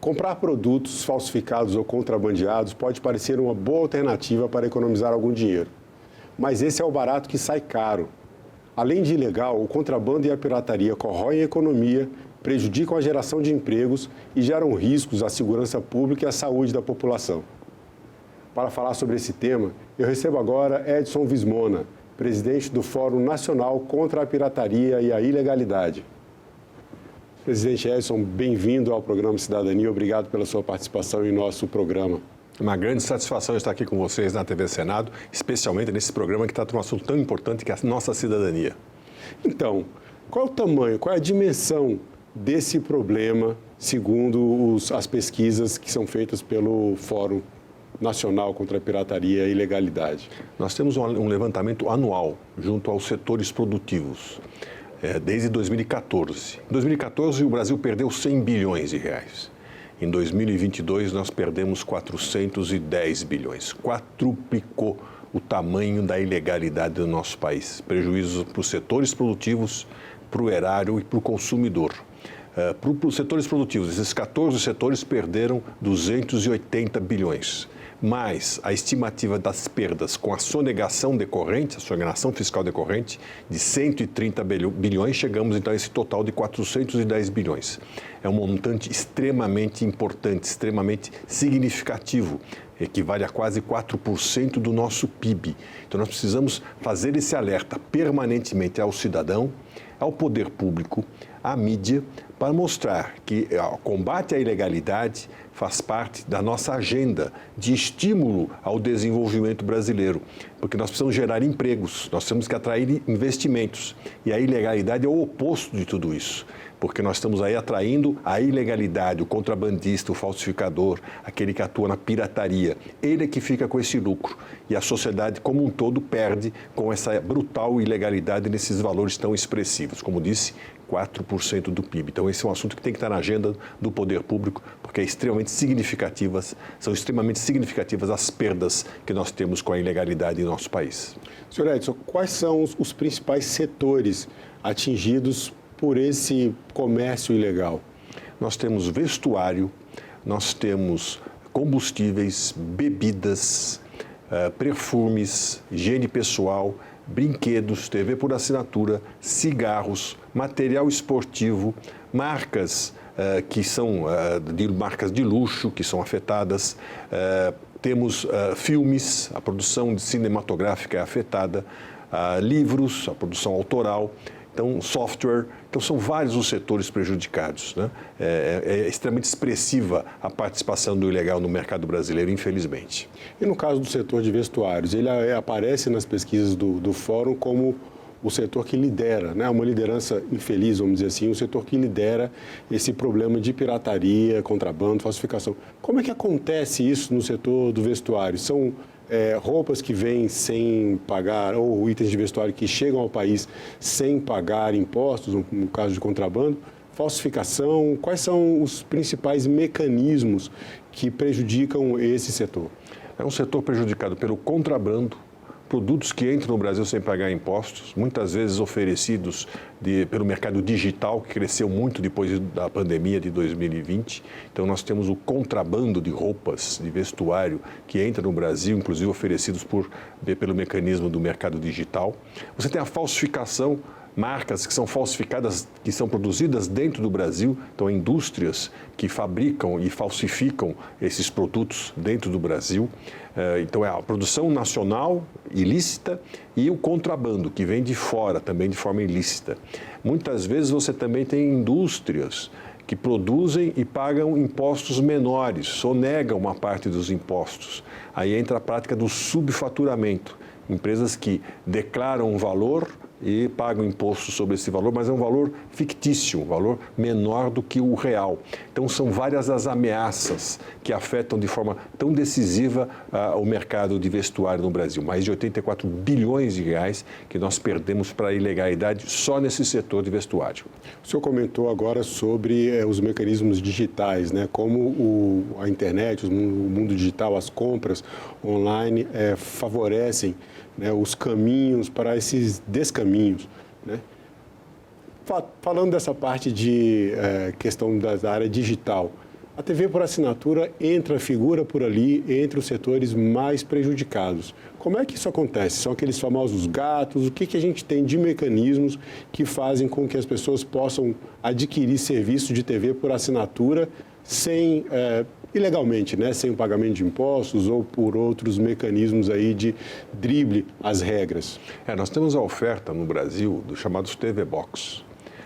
Comprar produtos falsificados ou contrabandeados pode parecer uma boa alternativa para economizar algum dinheiro. Mas esse é o barato que sai caro. Além de ilegal, o contrabando e a pirataria corroem a economia, prejudicam a geração de empregos e geram riscos à segurança pública e à saúde da população. Para falar sobre esse tema, eu recebo agora Edson Vismona, presidente do Fórum Nacional contra a Pirataria e a Ilegalidade. Presidente Edson, bem-vindo ao programa Cidadania. Obrigado pela sua participação em nosso programa. Uma grande satisfação estar aqui com vocês na TV Senado, especialmente nesse programa que trata de um assunto tão importante que é a nossa cidadania. Então, qual é o tamanho, qual é a dimensão desse problema, segundo as pesquisas que são feitas pelo Fórum Nacional contra a Pirataria e Ilegalidade? Nós temos um levantamento anual junto aos setores produtivos, desde 2014. Em 2014, o Brasil perdeu 100 bilhões de reais. Em 2022, nós perdemos 410 bilhões. Quadruplicou o tamanho da ilegalidade do nosso país. Prejuízos para os setores produtivos, para o erário e para o consumidor. Para os setores produtivos, esses 14 setores perderam 280 bilhões. Mais a estimativa das perdas com a sonegação decorrente, a sonegação fiscal decorrente, de 130 bilhões, chegamos então a esse total de 410 bilhões. É um montante extremamente importante, extremamente significativo, equivale a quase 4% do nosso PIB. Então nós precisamos fazer esse alerta permanentemente ao cidadão, ao poder público, à mídia, para mostrar que o combate à ilegalidade faz parte da nossa agenda de estímulo ao desenvolvimento brasileiro, porque nós precisamos gerar empregos, nós temos que atrair investimentos, e a ilegalidade é o oposto de tudo isso, porque nós estamos aí atraindo a ilegalidade, o contrabandista, o falsificador, aquele que atua na pirataria, ele é que fica com esse lucro, e a sociedade como um todo perde com essa brutal ilegalidade nesses valores tão expressivos, como disse, 4% do PIB. Então, esse é um assunto que tem que estar na agenda do poder público, porque são extremamente significativas as perdas que nós temos com a ilegalidade em nosso país. Senhor Edson, quais são os principais setores atingidos por esse comércio ilegal? Nós temos vestuário, nós temos combustíveis, bebidas, perfumes, higiene pessoal, brinquedos, TV por assinatura, cigarros, material esportivo, marcas que são marcas de luxo que são afetadas, temos filmes, a produção cinematográfica é afetada, livros, a produção autoral, então software, então são vários os setores prejudicados, né? É extremamente expressiva a participação do ilegal no mercado brasileiro, infelizmente. E no caso do setor de vestuários, ele aparece nas pesquisas do Fórum como o setor que lidera, né? Uma liderança infeliz, vamos dizer assim, o setor que lidera esse problema de pirataria, contrabando, falsificação. Como é que acontece isso no setor do vestuário? São roupas que vêm sem pagar, ou itens de vestuário que chegam ao país sem pagar impostos, no caso de contrabando, falsificação? Quais são os principais mecanismos que prejudicam esse setor? É um setor prejudicado pelo contrabando, produtos que entram no Brasil sem pagar impostos, muitas vezes oferecidos pelo mercado digital, que cresceu muito depois da pandemia de 2020. Então, nós temos o contrabando de roupas, de vestuário, que entra no Brasil, inclusive oferecidos pelo mecanismo do mercado digital. Você tem a falsificação, marcas que são falsificadas, que são produzidas dentro do Brasil, então indústrias que fabricam e falsificam esses produtos dentro do Brasil. Então é a produção nacional ilícita e o contrabando que vem de fora também de forma ilícita. Muitas vezes você também tem indústrias que produzem e pagam impostos menores, sonegam uma parte dos impostos. Aí entra a prática do subfaturamento. Empresas que declaram um valor e pagam imposto sobre esse valor, mas é um valor fictício, um valor menor do que o real. Então, são várias as ameaças que afetam de forma tão decisiva o mercado de vestuário no Brasil. Mais de 84 bilhões de reais que nós perdemos para a ilegalidade só nesse setor de vestuário. O senhor comentou agora sobre os mecanismos digitais, né? Como a internet, o mundo digital, as compras online favorecem, né, os caminhos para esses descaminhos, né? Falando dessa parte de questão da área digital, A TV por assinatura figura por ali entre os setores mais prejudicados. Como é que isso acontece? São aqueles famosos gatos? O que a gente tem de mecanismos que fazem com que as pessoas possam adquirir serviço de TV por assinatura sem, ilegalmente, né? Sem o pagamento de impostos ou por outros mecanismos aí de drible às regras? Nós temos a oferta no Brasil dos chamados TV Box.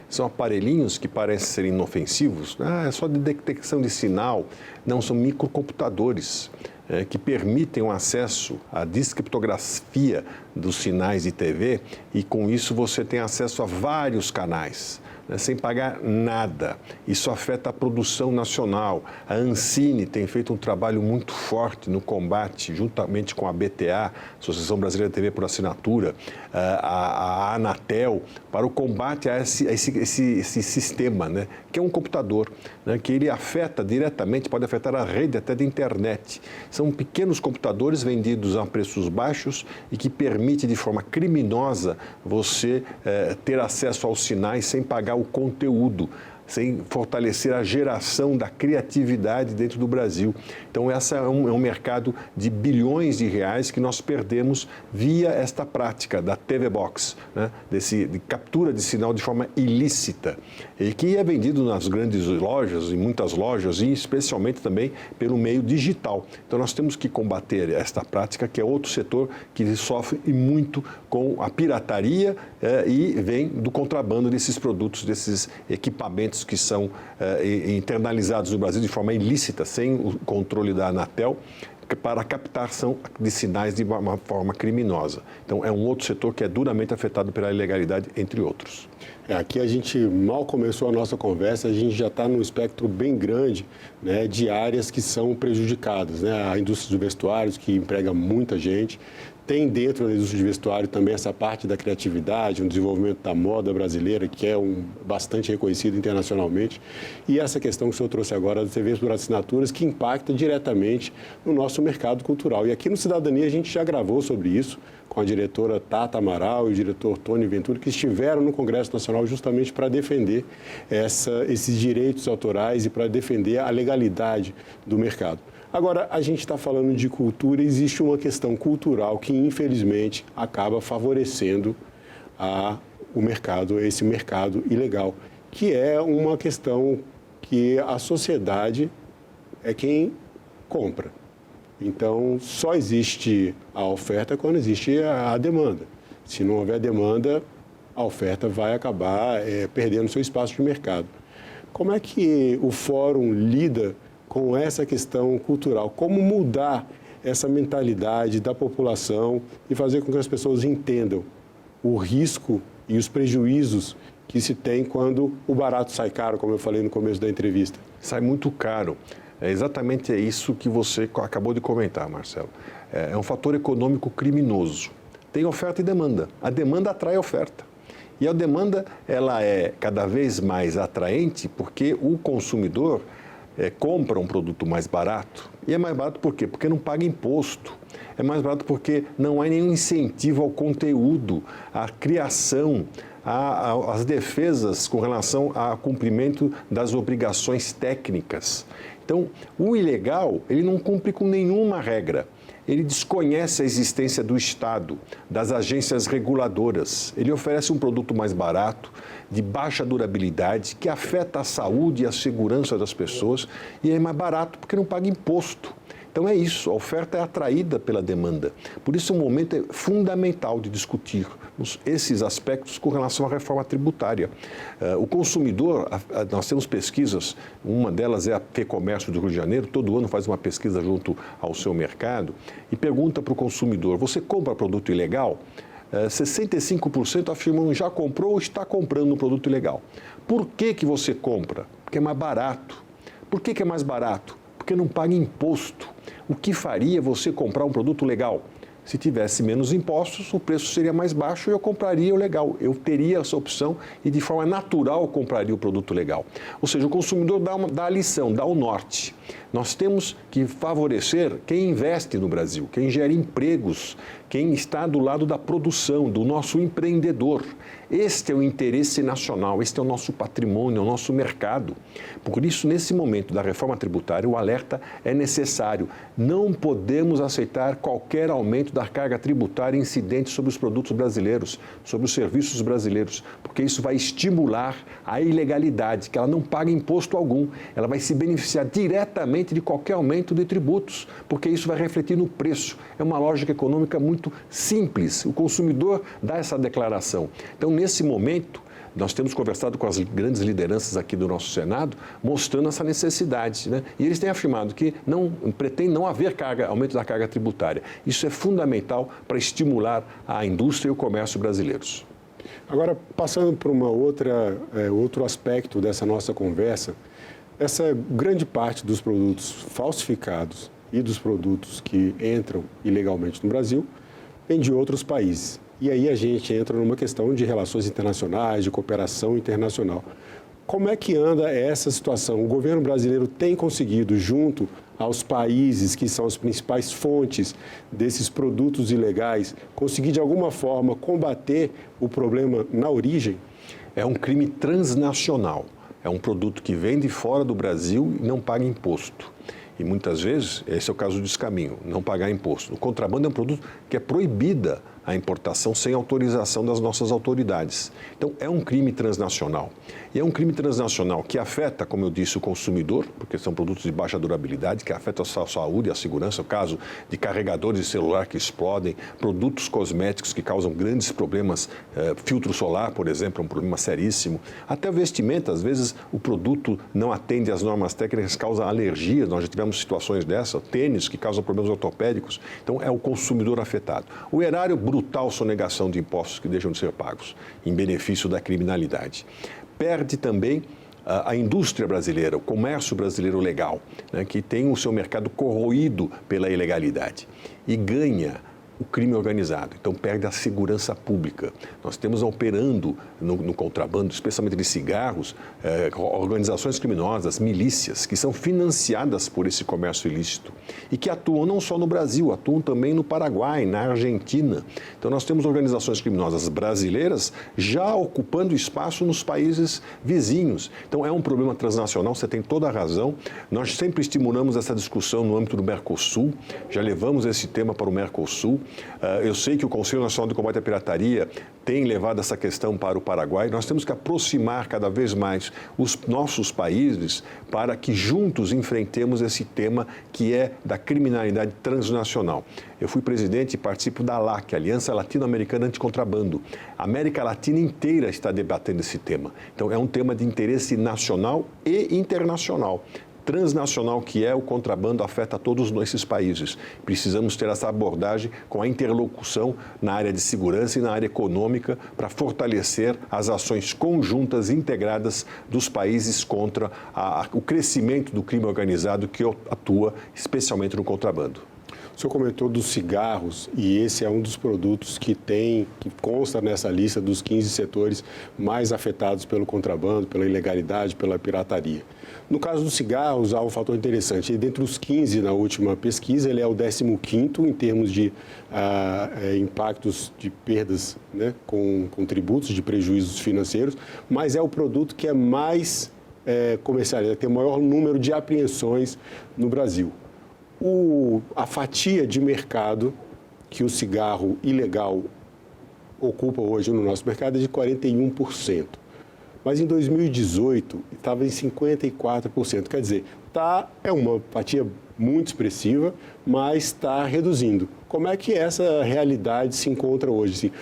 São aparelhinhos que parecem ser inofensivos, é só de detecção de sinal, não, são microcomputadores que permitem o acesso à descriptografia dos sinais de TV e com isso você tem acesso a vários canais, sem pagar nada. Isso afeta a produção nacional. A Ancine tem feito um trabalho muito forte no combate, juntamente com a BTA, Associação Brasileira de TV por Assinatura, a Anatel, para o combate a esse sistema, né, que é um computador, né, que ele afeta diretamente, pode afetar a rede até de internet. São pequenos computadores vendidos a preços baixos e que permite de forma criminosa você ter acesso aos sinais sem pagar o conteúdo, sem fortalecer a geração da criatividade dentro do Brasil. Então, esse é um mercado de bilhões de reais que nós perdemos via esta prática da TV Box, né? De captura de sinal de forma ilícita, e que é vendido nas grandes lojas, em muitas lojas, e especialmente também pelo meio digital. Então, nós temos que combater esta prática, que é outro setor que sofre muito com a pirataria e vem do contrabando desses produtos, desses equipamentos que são internalizados no Brasil de forma ilícita, sem o controle da Anatel, para a captação de sinais de uma forma criminosa. Então, é um outro setor que é duramente afetado pela ilegalidade, entre outros. Aqui a gente mal começou a nossa conversa, a gente já está num espectro bem grande, né, de áreas que são prejudicadas, né? A indústria dos vestuários, que emprega muita gente. Tem dentro da indústria de vestuário também essa parte da criatividade, um desenvolvimento da moda brasileira, que é bastante reconhecido internacionalmente. E essa questão que o senhor trouxe agora das TVs por assinaturas, que impacta diretamente no nosso mercado cultural. E aqui no Cidadania a gente já gravou sobre isso, com a diretora Tata Amaral e o diretor Tony Ventura, que estiveram no Congresso Nacional justamente para defender esses direitos autorais e para defender a legalidade do mercado. Agora, a gente está falando de cultura, existe uma questão cultural que, infelizmente, acaba favorecendo esse mercado ilegal, que é uma questão que a sociedade é quem compra. Então, só existe a oferta quando existe a demanda. Se não houver demanda, a oferta vai acabar perdendo seu espaço de mercado. Como é que o Fórum lida com essa questão cultural? Como mudar essa mentalidade da população e fazer com que as pessoas entendam o risco e os prejuízos que se tem quando o barato sai caro, como eu falei no começo da entrevista? Sai muito caro. É exatamente isso que você acabou de comentar, Marcelo. É um fator econômico criminoso. Tem oferta e demanda. A demanda atrai a oferta. E a demanda ela é cada vez mais atraente porque o consumidor compra um produto mais barato. E é mais barato por quê? Porque não paga imposto. É mais barato porque não há nenhum incentivo ao conteúdo, à criação, às defesas com relação ao cumprimento das obrigações técnicas. Então, o ilegal, ele não cumpre com nenhuma regra. Ele desconhece a existência do Estado, das agências reguladoras. Ele oferece um produto mais barato, de baixa durabilidade, que afeta a saúde e a segurança das pessoas, e é mais barato porque não paga imposto. Então é isso, a oferta é atraída pela demanda. Por isso, o momento é fundamental de discutir esses aspectos com relação à reforma tributária. O consumidor, nós temos pesquisas, uma delas é a FEComércio do Rio de Janeiro, todo ano faz uma pesquisa junto ao seu mercado e pergunta para o consumidor: você compra produto ilegal? 65% afirmam já comprou ou está comprando um produto ilegal. Por que você compra? Porque é mais barato. Por que é mais barato? Porque não paga imposto. O que faria você comprar um produto legal? Se tivesse menos impostos, o preço seria mais baixo e eu compraria o legal. Eu teria essa opção e, de forma natural, compraria o produto legal. Ou seja, o consumidor dá a lição, dá o norte. Nós temos que favorecer quem investe no Brasil, quem gera empregos, quem está do lado da produção, do nosso empreendedor. Este é o interesse nacional, este é o nosso patrimônio, é o nosso mercado. Por isso, nesse momento da reforma tributária, o alerta é necessário. Não podemos aceitar qualquer aumento da carga tributária incidente sobre os produtos brasileiros, sobre os serviços brasileiros, porque isso vai estimular a ilegalidade, que ela não paga imposto algum. Ela vai se beneficiar diretamente de qualquer aumento de tributos, porque isso vai refletir no preço. É uma lógica econômica muito simples. O consumidor dá essa declaração. Então, nesse momento, nós temos conversado com as grandes lideranças aqui do nosso Senado, mostrando essa necessidade, né? E eles têm afirmado que pretende não haver aumento da carga tributária. Isso é fundamental para estimular a indústria e o comércio brasileiros. Agora, passando para outro aspecto dessa nossa conversa, essa grande parte dos produtos falsificados e dos produtos que entram ilegalmente no Brasil vem de outros países. E aí a gente entra numa questão de relações internacionais, de cooperação internacional. Como é que anda essa situação? O governo brasileiro tem conseguido, junto aos países que são as principais fontes desses produtos ilegais, conseguir de alguma forma combater o problema na origem? É um crime transnacional. É um produto que vem de fora do Brasil e não paga imposto. E muitas vezes, esse é o caso do descaminho, não pagar imposto. O contrabando é um produto que é proibida a importação sem autorização das nossas autoridades. Então, é um crime transnacional. E é um crime transnacional que afeta, como eu disse, o consumidor, porque são produtos de baixa durabilidade, que afetam a sua saúde e a segurança, o caso de carregadores de celular que explodem, produtos cosméticos que causam grandes problemas, filtro solar, por exemplo, é um problema seríssimo. Até vestimenta, às vezes o produto não atende às normas técnicas, causa alergias, nós já tivemos situações dessas, tênis que causam problemas ortopédicos. Então, é o consumidor afetado. O erário, brutal sonegação de impostos que deixam de ser pagos em benefício da criminalidade. Perde também a indústria brasileira, o comércio brasileiro legal, né, que tem o seu mercado corroído pela ilegalidade. E ganha o crime organizado, então perde a segurança pública. Nós temos operando no contrabando, especialmente de cigarros, organizações criminosas, milícias, que são financiadas por esse comércio ilícito e que atuam não só no Brasil, atuam também no Paraguai, na Argentina. Então nós temos organizações criminosas brasileiras já ocupando espaço nos países vizinhos. Então é um problema transnacional, você tem toda a razão. Nós sempre estimulamos essa discussão no âmbito do Mercosul, já levamos esse tema para o Mercosul. Eu sei que o Conselho Nacional de Combate à Pirataria tem levado essa questão para o Paraguai. Nós temos que aproximar cada vez mais os nossos países para que juntos enfrentemos esse tema que é da criminalidade transnacional. Eu fui presidente e participo da ALAC, Aliança Latino-Americana Anticontrabando. A América Latina inteira está debatendo esse tema. Então, é um tema de interesse nacional e internacional. Transnacional que é o contrabando afeta todos esses países. Precisamos ter essa abordagem com a interlocução na área de segurança e na área econômica para fortalecer as ações conjuntas integradas dos países contra o crescimento do crime organizado que atua especialmente no contrabando. O senhor comentou dos cigarros e esse é um dos produtos que consta nessa lista dos 15 setores mais afetados pelo contrabando, pela ilegalidade, pela pirataria. No caso dos cigarros, há um fator interessante. Dentre os 15 na última pesquisa, ele é o 15º em termos de impactos de perdas, né, com tributos, de prejuízos financeiros, mas é o produto que é mais comercializado, tem o maior número de apreensões no Brasil. A fatia de mercado que o cigarro ilegal ocupa hoje no nosso mercado é de 41%. Mas em 2018 estava em 54%. Quer dizer, é uma fatia muito expressiva, mas está reduzindo. Como é que essa realidade se encontra hoje? Assim,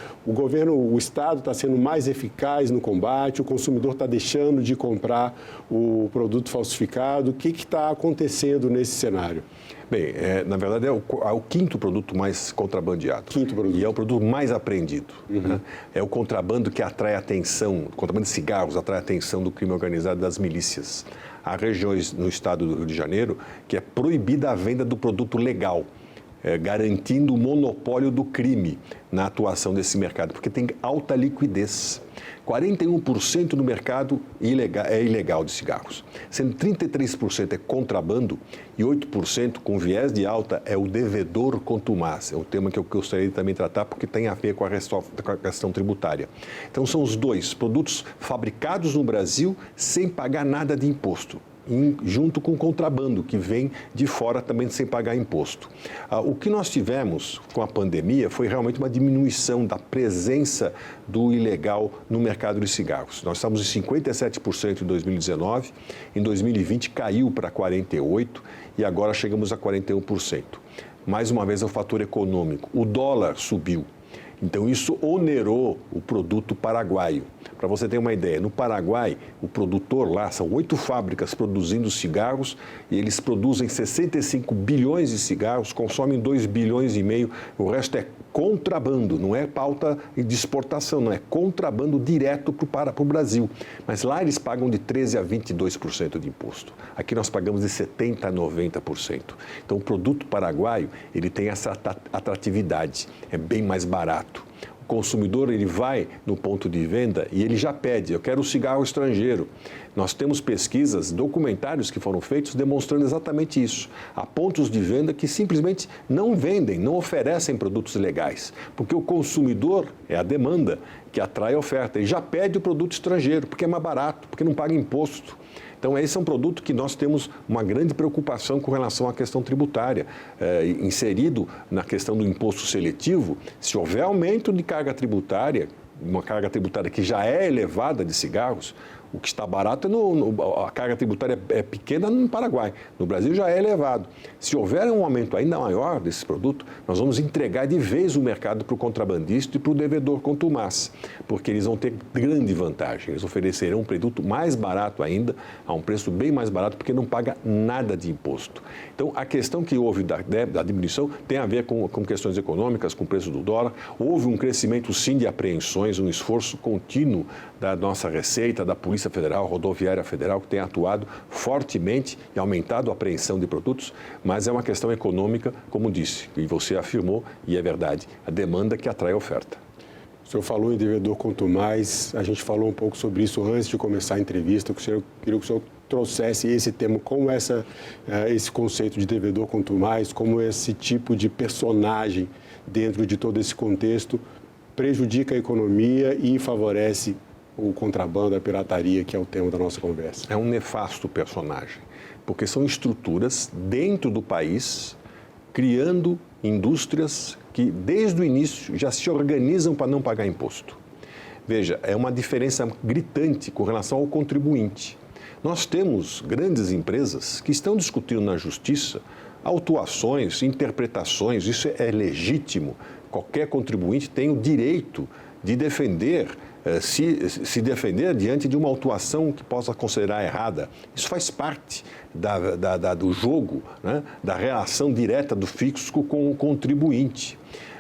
o Estado está sendo mais eficaz no combate, o consumidor está deixando de comprar o produto falsificado. O que está acontecendo nesse cenário? Bem, na verdade é o quinto produto mais contrabandeado. Quinto produto. E é o produto mais apreendido. Uhum. Né? É o contrabando que atrai a atenção, o contrabando de cigarros atrai a atenção do crime organizado das milícias. Há regiões no estado do Rio de Janeiro que é proibida a venda do produto legal. garantindo o monopólio do crime na atuação desse mercado, porque tem alta liquidez. 41% do mercado é ilegal de cigarros, sendo 33% é contrabando e 8% com viés de alta é o devedor contumaz. É um tema que eu gostaria de também tratar porque tem a ver com a questão tributária. Então são os dois produtos fabricados no Brasil sem pagar nada de imposto, junto com o contrabando, que vem de fora também sem pagar imposto. O que nós tivemos com a pandemia foi realmente uma diminuição da presença do ilegal no mercado de cigarros. Nós estávamos em 57% em 2019, em 2020 caiu para 48% e agora chegamos a 41%. Mais uma vez é o fator econômico. O dólar subiu. Então, isso onerou o produto paraguaio. Para você ter uma ideia, no Paraguai, o produtor lá, são 8 fábricas produzindo cigarros e eles produzem 65 bilhões de cigarros, consomem 2,5 bilhões, o resto é contrabando, não é pauta de exportação, não é contrabando direto para o Brasil. Mas lá eles pagam de 13% a 22% de imposto. Aqui nós pagamos de 70% a 90%. Então, o produto paraguaio, ele tem essa atratividade, é bem mais barato. O consumidor, ele vai no ponto de venda e ele já pede, eu quero um cigarro estrangeiro. Nós temos pesquisas, documentários que foram feitos demonstrando exatamente isso. Há pontos de venda que simplesmente não vendem, não oferecem produtos legais, porque o consumidor é a demanda que atrai a oferta. Ele já pede o produto estrangeiro, porque é mais barato, porque não paga imposto. Então, esse é um produto que nós temos uma grande preocupação com relação à questão tributária. Inserido na questão do imposto seletivo, se houver aumento de carga tributária, uma carga tributária que já é elevada de cigarros, o que está barato, a carga tributária é pequena no Paraguai. No Brasil já é elevado. Se houver um aumento ainda maior desse produto, nós vamos entregar de vez o mercado para o contrabandista e para o devedor contumaz, porque eles vão ter grande vantagem. Eles oferecerão um produto mais barato ainda, a um preço bem mais barato, porque não paga nada de imposto. Então, a questão que houve da diminuição tem a ver com questões econômicas, com o preço do dólar. Houve um crescimento, sim, de apreensões, um esforço contínuo da nossa Receita, da Polícia Federal, Rodoviária Federal, que tem atuado fortemente e aumentado a apreensão de produtos, mas é uma questão econômica, como disse, e você afirmou, e é verdade, a demanda que atrai a oferta. O senhor falou em devedor contumaz, a gente falou um pouco sobre isso antes de começar a entrevista, queria que o senhor trouxesse esse tema, como esse conceito de devedor contumaz, como esse tipo de personagem dentro de todo esse contexto prejudica a economia e favorece o contrabando, a pirataria, que é o tema da nossa conversa. É um nefasto personagem, porque são estruturas dentro do país, criando indústrias que, desde o início, já se organizam para não pagar imposto. Veja, é uma diferença gritante com relação ao contribuinte. Nós temos grandes empresas que estão discutindo na justiça autuações, interpretações, isso é legítimo. Qualquer contribuinte tem o direito de defender, se defender diante de uma autuação que possa considerar errada. Isso faz parte do jogo, né? Da relação direta do fisco com o contribuinte.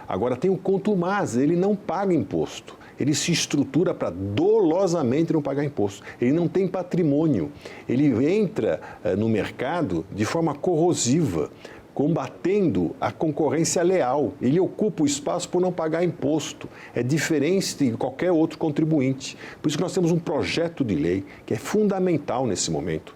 Agora, tem o contumaz, ele não paga imposto. Ele se estrutura para dolosamente não pagar imposto. Ele não tem patrimônio. Ele entra no mercado de forma corrosiva, combatendo a concorrência leal. Ele ocupa o espaço por não pagar imposto. É diferente de qualquer outro contribuinte. Por isso que nós temos um projeto de lei que é fundamental nesse momento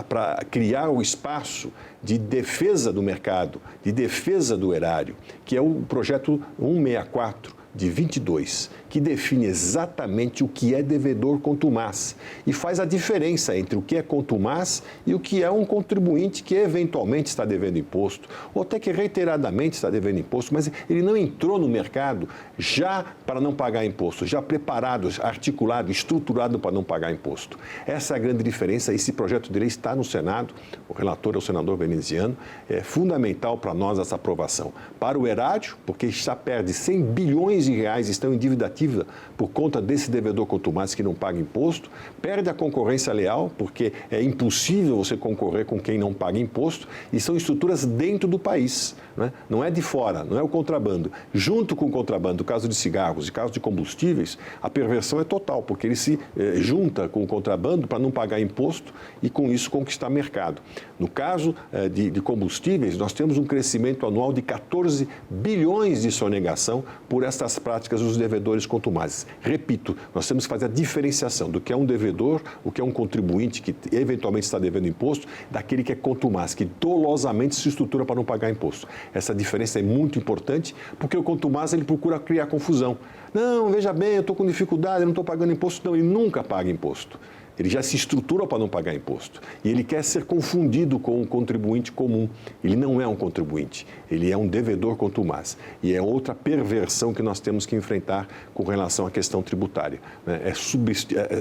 para criar o espaço de defesa do mercado, de defesa do erário, que é o projeto 164 de 22, que define exatamente o que é devedor contumaz e faz a diferença entre o que é contumaz e o que é um contribuinte que eventualmente está devendo imposto, ou até que reiteradamente está devendo imposto, mas ele não entrou no mercado já para não pagar imposto, já preparado, articulado, estruturado para não pagar imposto. Essa é a grande diferença. Esse projeto de lei está no Senado, o relator é o senador veneziano, é fundamental para nós essa aprovação. Para o erário, porque já perde 100 bilhões de reais estão em dívida ativa por conta desse devedor contumaz que não paga imposto, perde a concorrência leal, porque é impossível você concorrer com quem não paga imposto, e são estruturas dentro do país, né? Não é de fora, não é o contrabando. Junto com o contrabando, no caso de cigarros e caso de combustíveis, a perversão é total, porque ele se junta com o contrabando para não pagar imposto e com isso conquistar mercado. No caso de combustíveis, nós temos um crescimento anual de 14 bilhões de sonegação por estas práticas dos devedores contumazes. Repito, nós temos que fazer a diferenciação do que é um devedor, o que é um contribuinte que eventualmente está devendo imposto, daquele que é contumaz, que dolosamente se estrutura para não pagar imposto. Essa diferença é muito importante, porque o contumaz ele procura criar confusão. Não, veja bem, eu estou com dificuldade, eu não estou pagando imposto. Não, ele nunca paga imposto. Ele já se estrutura para não pagar imposto. E ele quer ser confundido com um contribuinte comum. Ele não é um contribuinte, ele é um devedor contumaz. E é outra perversão que nós temos que enfrentar com relação à questão tributária, né?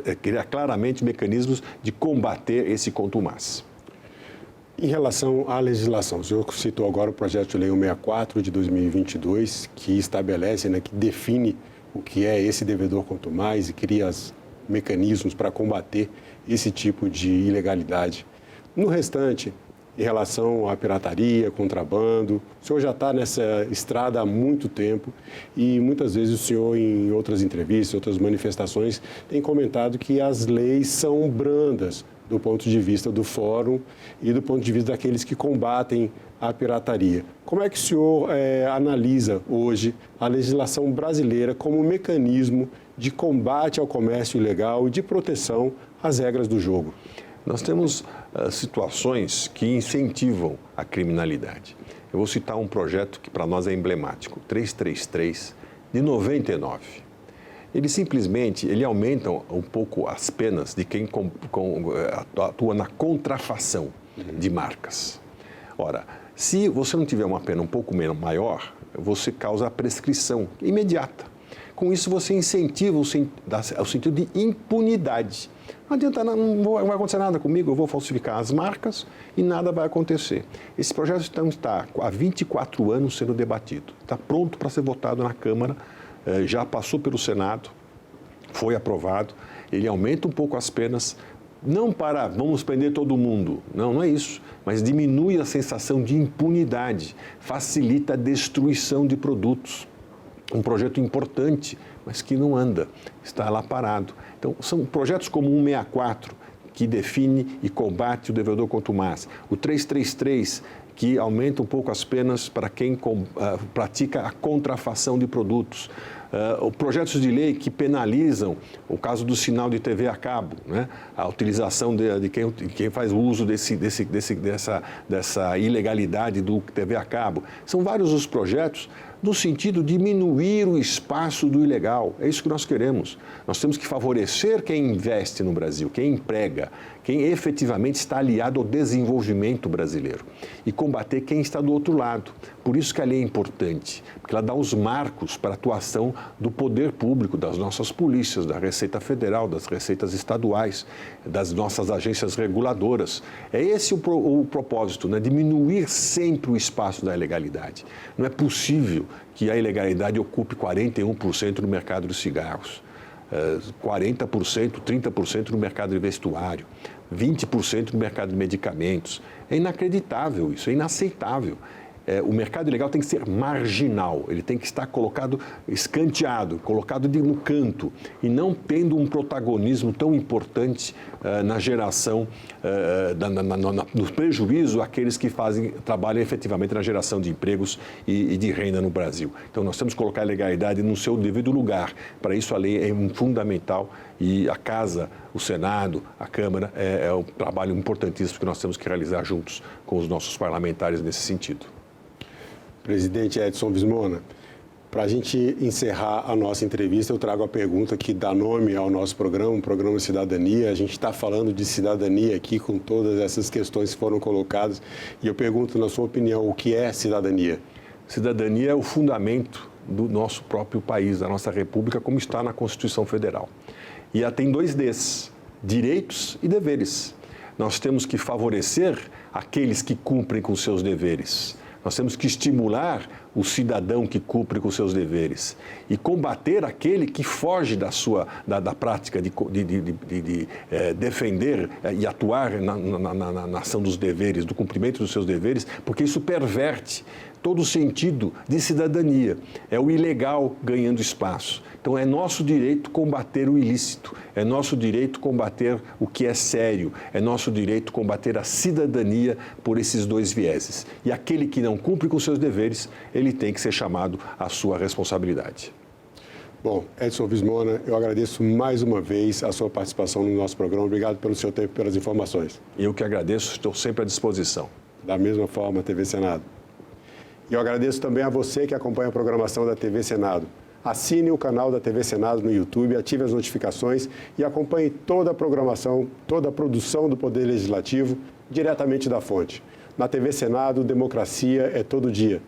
É criar claramente mecanismos de combater esse contumaz. Em relação à legislação, o senhor citou agora o projeto de lei 164 de 2022, que estabelece, né, que define o que é esse devedor contumaz e cria os mecanismos para combater esse tipo de ilegalidade. No restante, em relação à pirataria, contrabando, o senhor já está nessa estrada há muito tempo e muitas vezes o senhor, em outras entrevistas, outras manifestações, tem comentado que as leis são brandas do ponto de vista do fórum e do ponto de vista daqueles que combatem a pirataria. Como é que o senhor analisa hoje a legislação brasileira como um mecanismo de combate ao comércio ilegal e de proteção às regras do jogo? Nós temos situações que incentivam a criminalidade. Eu vou citar um projeto que para nós é emblemático, 333, de 99. Ele aumenta um pouco as penas de quem atua na contrafação de marcas. Ora, se você não tiver uma pena um pouco maior, você causa a prescrição imediata. Com isso, você incentiva o sentido de impunidade. Não adianta, não vai acontecer nada comigo, eu vou falsificar as marcas e nada vai acontecer. Esse projeto então, está há 24 anos sendo debatido, está pronto para ser votado na Câmara, já passou pelo Senado, foi aprovado, ele aumenta um pouco as penas, não para vamos prender todo mundo, não é isso, mas diminui a sensação de impunidade, facilita a destruição de produtos. Um projeto importante, mas que não anda, está lá parado. Então, são projetos como o 164, que define e combate o devedor contumaz, o 333, que aumenta um pouco as penas para quem pratica a contrafação de produtos. Projetos de lei que penalizam o caso do sinal de TV a cabo, né? A utilização de quem faz uso dessa ilegalidade do TV a cabo. São vários os projetos no sentido de diminuir o espaço do ilegal. É isso que nós queremos. Nós temos que favorecer quem investe no Brasil, quem emprega, quem efetivamente está aliado ao desenvolvimento brasileiro e combater quem está do outro lado. Por isso que a lei é importante, porque ela dá os marcos para a atuação do poder público, das nossas polícias, da Receita Federal, das receitas estaduais, das nossas agências reguladoras. É esse o propósito, né? Diminuir sempre o espaço da ilegalidade. Não é possível que a ilegalidade ocupe 41% no mercado de cigarros, 40%, 30% no mercado de vestuário, 20% no mercado de medicamentos. É inacreditável isso, é inaceitável. O mercado ilegal tem que ser marginal, ele tem que estar colocado, escanteado, colocado no canto e não tendo um protagonismo tão importante na geração, no prejuízo àqueles que trabalham efetivamente na geração de empregos e de renda no Brasil. Então, nós temos que colocar a legalidade no seu devido lugar. Para isso, a lei é fundamental e a Casa, o Senado, a Câmara, é um trabalho importantíssimo que nós temos que realizar juntos com os nossos parlamentares nesse sentido. Presidente Edson Vismona, para a gente encerrar a nossa entrevista, eu trago a pergunta que dá nome ao nosso programa, o programa Cidadania. A gente está falando de cidadania aqui com todas essas questões que foram colocadas. E eu pergunto, na sua opinião, o que é cidadania? Cidadania é o fundamento do nosso próprio país, da nossa República, como está na Constituição Federal. E ela tem 2 Ds, direitos e deveres. Nós temos que favorecer aqueles que cumprem com seus deveres. Nós temos que estimular o cidadão que cumpre com seus deveres e combater aquele que foge da prática de defender e atuar na ação dos deveres, do cumprimento dos seus deveres, porque isso perverte todo o sentido de cidadania. É o ilegal ganhando espaço. Então, é nosso direito combater o ilícito, é nosso direito combater o que é sério, é nosso direito combater a cidadania por esses dois vieses. E aquele que não cumpre com seus deveres, ele tem que ser chamado à sua responsabilidade. Bom, Edson Vismona, eu agradeço mais uma vez a sua participação no nosso programa. Obrigado pelo seu tempo e pelas informações. Eu que agradeço, estou sempre à disposição. Da mesma forma, TV Senado. E eu agradeço também a você que acompanha a programação da TV Senado. Assine o canal da TV Senado no YouTube, ative as notificações e acompanhe toda a programação, toda a produção do Poder Legislativo diretamente da fonte. Na TV Senado, democracia é todo dia.